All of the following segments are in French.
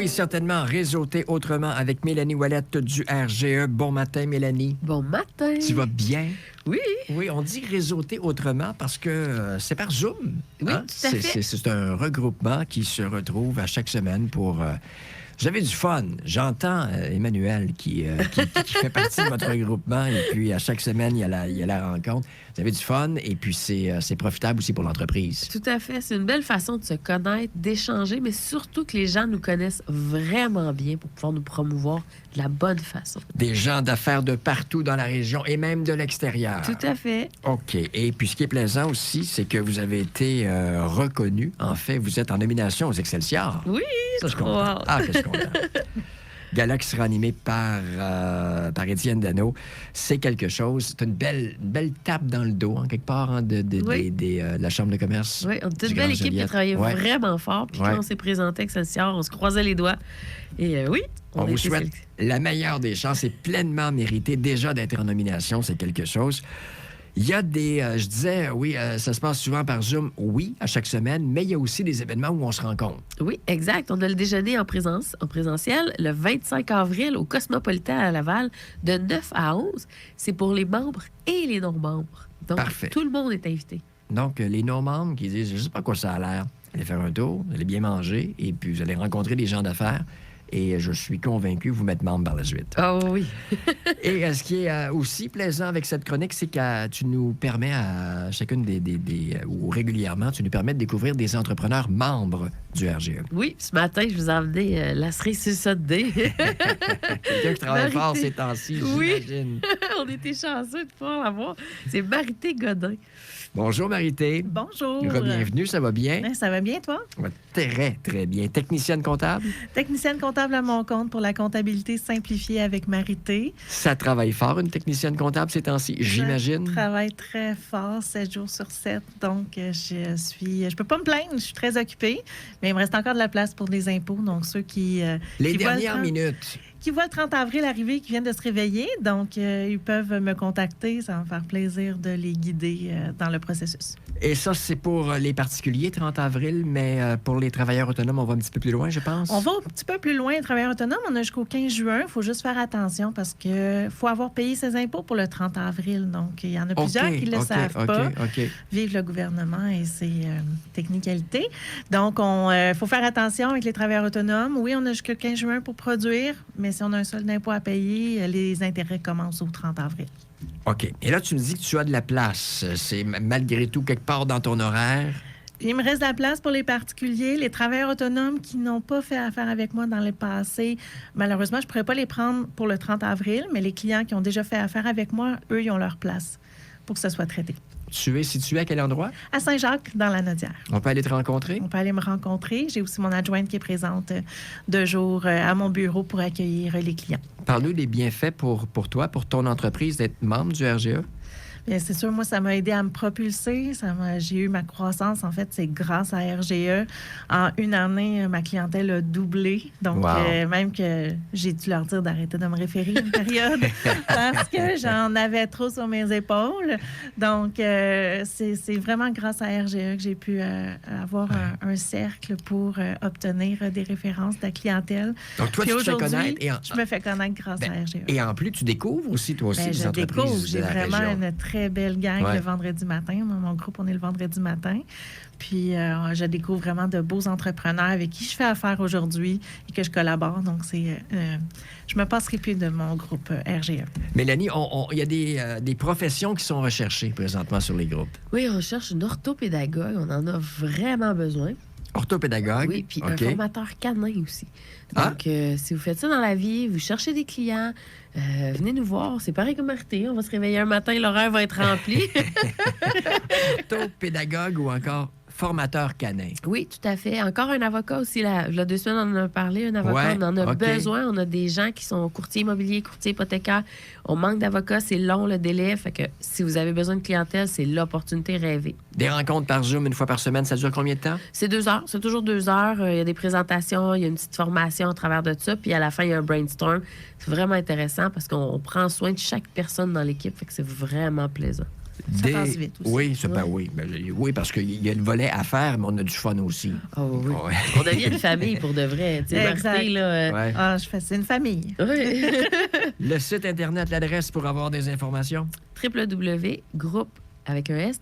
oui, certainement. Réseauter autrement avec Mélanie Ouellette du RGE. Bon matin, Mélanie. Bon matin. Tu vas bien? Oui. Oui, on dit réseauter autrement parce que c'est par Zoom. Oui, tout à fait. C'est un regroupement qui se retrouve à chaque semaine pour... Vous avez du fun. J'entends Emmanuel qui fait partie de votre regroupement et puis à chaque semaine, il y a la rencontre. Vous avez du fun et puis c'est profitable aussi pour l'entreprise. Tout à fait. C'est une belle façon de se connaître, d'échanger, mais surtout que les gens nous connaissent vraiment bien pour pouvoir nous promouvoir de la bonne façon. Des gens d'affaires de partout dans la région et même de l'extérieur. Tout à fait. OK. Et puis ce qui est plaisant aussi, c'est que vous avez été reconnu. En fait, vous êtes en nomination aux Excelsior. Oui, Ça, je suis content. wow. Ah, que je suis content. Gala qui sera animé par Étienne Dano. C'est quelque chose. C'est une belle tape dans le dos, en quelque part, hein, de la Chambre de commerce. Oui, on était du une belle Grand équipe qui a Joliette. travaillé Ouais. vraiment fort. Puis Ouais. quand on s'est présenté avec Excelsior, on se croisait les doigts. Et oui, On a vous été souhaite sélectionnés. la meilleure des chances. C'est pleinement mérité déjà d'être en nomination. C'est quelque chose. Il y a des... je disais, oui, ça se passe souvent par Zoom, oui, à chaque semaine, mais il y a aussi des événements où on se rencontre. Oui, exact. On a le déjeuner en présentiel le 25 avril au Cosmopolitan à Laval de 9 à 11. C'est pour les membres et les non-membres. Donc, Parfait. tout le monde est invité. Donc, les non-membres qui disent, je ne sais pas quoi ça a l'air, allez faire un tour, vous allez bien manger, et puis vous allez rencontrer des gens d'affaires, et je suis convaincu vous mettre membre par la suite. Oh oui. Et ce qui est aussi plaisant avec cette chronique, c'est que tu nous permets à chacune ou régulièrement, tu nous permets de découvrir des entrepreneurs membres du RGE. Oui, ce matin, je vous ai emmené la cerise sur ça de dé. Quelqu'un qui travaille fort ces temps-ci, Oui. j'imagine. On était chanceux de pouvoir l'avoir. C'est Marité Godin. Bonjour, Marité. Bonjour. Bienvenue, ça va bien? Ça va bien, toi? Très, très bien. Technicienne comptable? Technicienne comptable à mon compte pour la comptabilité simplifiée avec Marité. Ça travaille fort, une technicienne comptable ces temps-ci, j'imagine? Je travaille très fort, 7 jours sur 7. Donc, je peux pas me plaindre, je suis très occupée. Mais il me reste encore de la place pour des impôts. Donc, ceux qui... Les qui voient le dernières 30 minutes. Qui voient le 30 avril arriver, qui viennent de se réveiller. Donc, ils peuvent me contacter. Ça va me faire plaisir de les guider dans le processus. Et ça, c'est pour les particuliers, 30 avril, mais pour les travailleurs autonomes, on va un petit peu plus loin, je pense. On va un petit peu plus loin, les travailleurs autonomes. On a jusqu'au 15 juin. Il faut juste faire attention parce qu'il faut avoir payé ses impôts pour le 30 avril. Donc, il y en a plusieurs qui ne le savent pas. OK. Vive le gouvernement et ses technicalités. Donc, il faut faire attention avec les travailleurs autonomes. Oui, on a jusqu'au 15 juin pour produire, mais si on a un solde d'impôt à payer, les intérêts commencent au 30 avril. OK. Et là, tu me dis que tu as de la place. C'est malgré tout quelque part dans ton horaire. Il me reste de la place pour les particuliers, les travailleurs autonomes qui n'ont pas fait affaire avec moi dans le passé. Malheureusement, je ne pourrais pas les prendre pour le 30 avril, mais les clients qui ont déjà fait affaire avec moi, eux, ils ont leur place pour que ça soit traité. Tu es situé à quel endroit? À Saint-Jacques, dans la Nodière. On peut aller te rencontrer? On peut aller me rencontrer. J'ai aussi mon adjointe qui est présente 2 jours à mon bureau pour accueillir les clients. Parle-nous des bienfaits pour toi, pour ton entreprise, d'être membre du RGE. Bien, c'est sûr, moi, ça m'a aidé à me propulser. J'ai eu ma croissance, en fait, c'est grâce à RGE. En une année, ma clientèle a doublé. Donc, Wow. même que j'ai dû leur dire d'arrêter de me référer une période parce que j'en avais trop sur mes épaules. Donc, c'est vraiment grâce à RGE que j'ai pu avoir un cercle pour obtenir des références de la clientèle. Donc, toi, Puis tu te fais aujourd'hui, connaître. je me fais connaître grâce à RGE. Et en plus, tu découvres aussi, toi aussi, Ben, les je entreprises découvre. de J'ai la vraiment région. une très belle gang Ouais. le vendredi matin. Moi, mon groupe, on est le vendredi matin. Puis, je découvre vraiment de beaux entrepreneurs avec qui je fais affaire aujourd'hui et que je collabore. Donc, je me passerai plus de mon groupe RGE. Mélanie, il y a des professions qui sont recherchées présentement sur les groupes. Oui, on cherche une orthopédagogue. On en a vraiment besoin. Orthopédagogue. Oui, puis OK. un formateur canin aussi. Ah. Donc, si vous faites ça dans la vie, vous cherchez des clients, venez nous voir. C'est pareil comme Marité. On va se réveiller un matin, l'horaire va être rempli. Orthopédagogue ou encore formateur canin. Oui, tout à fait. Encore un avocat aussi. Là, il y a 2 semaines, on en a parlé. Un avocat, Ouais, on en a OK. besoin. On a des gens qui sont courtiers immobiliers, courtiers hypothécaires. On manque d'avocats. C'est long, le délai. Fait que si vous avez besoin de clientèle, c'est l'opportunité rêvée. Des rencontres par Zoom une fois par semaine, ça dure combien de temps? C'est 2 heures. C'est toujours 2 heures. Il y a des présentations, il y a une petite formation à travers de ça. Puis à la fin, il y a un brainstorm. C'est vraiment intéressant parce qu'on prend soin de chaque personne dans l'équipe. Fait que c'est vraiment plaisant. Ça passe vite aussi. Oui, Ouais. oui, parce qu'il y a le volet à faire, mais on a du fun aussi. Oh, oui. Ouais. On devient une famille pour de vrai. Tu sais, Exact. Marté, là. Ouais. Ah, c'est une famille. Ouais. Le site Internet, l'adresse pour avoir des informations. www.groupe avec un S,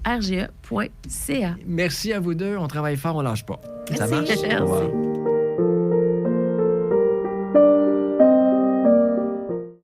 rge.ca. Merci à vous deux. On travaille fort, on lâche pas. Ça Merci. marche? Au revoir.